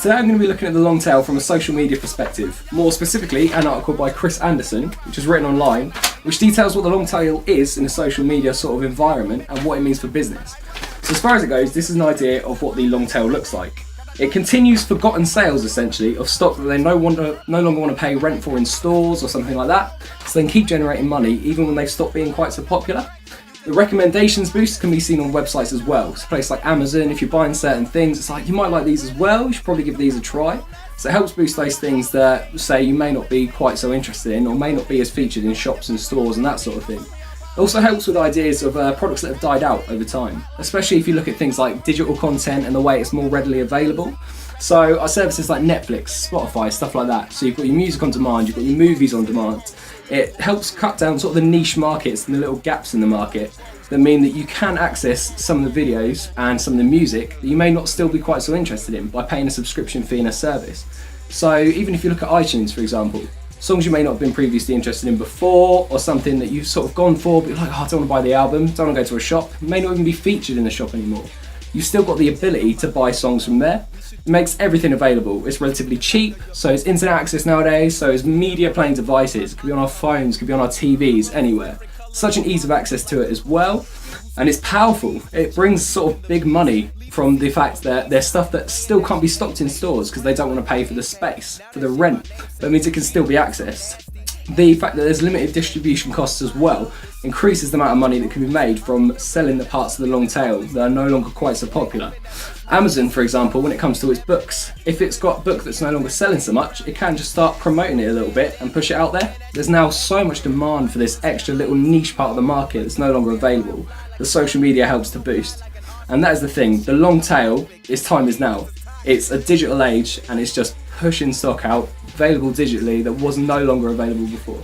Today I'm going to be looking at the long tail from a social media perspective, more specifically an article by Chris Anderson, which is written online, which details what the long tail is in a social media sort of environment and what it means for business. So as far as it goes, this is an idea of what the long tail looks like. It continues forgotten sales essentially of stock that they no longer want to pay rent for in stores or something like that, so they can keep generating money even when they've stopped being quite so popular. The recommendations boost can be seen on websites as well. So places like Amazon, if you're buying certain things, it's like you might like these as well, you should probably give these a try. So it helps boost those things that say you may not be quite so interested in or may not be as featured in shops and stores and that sort of thing. It also helps with ideas of products that have died out over time, especially if you look at things like digital content and the way it's more readily available. So our services like Netflix, Spotify, stuff like that. So you've got your music on demand, you've got your movies on demand. It helps cut down sort of the niche markets and the little gaps in the market that mean that you can access some of the videos and some of the music that you may not still be quite so interested in by paying a subscription fee in a service. So even if you look at iTunes, for example, songs you may not have been previously interested in before, or something that you've sort of gone for, but you're like, oh, I don't want to buy the album, don't want to go to a shop, it may not even be featured in the shop anymore. You've still got the ability to buy songs from there. It makes everything available. It's relatively cheap, so it's internet access nowadays, so it's media playing devices. It could be on our phones, it could be on our TVs, anywhere. Such an ease of access to it as well, and it's powerful. It brings sort of big money from the fact that there's stuff that still can't be stocked in stores because they don't want to pay for the space, for the rent. That means it can still be accessed. The fact that there's limited distribution costs as well increases the amount of money that can be made from selling the parts of the long tail that are no longer quite so popular. Amazon, for example, when it comes to its books, if it's got a book that's no longer selling so much, it can just start promoting it a little bit and push it out there. There's now so much demand for this extra little niche part of the market that's no longer available that social media helps to boost. And that is the thing, the long tail, its time is now. It's a digital age and it's just pushing stock out, available digitally, that was no longer available before.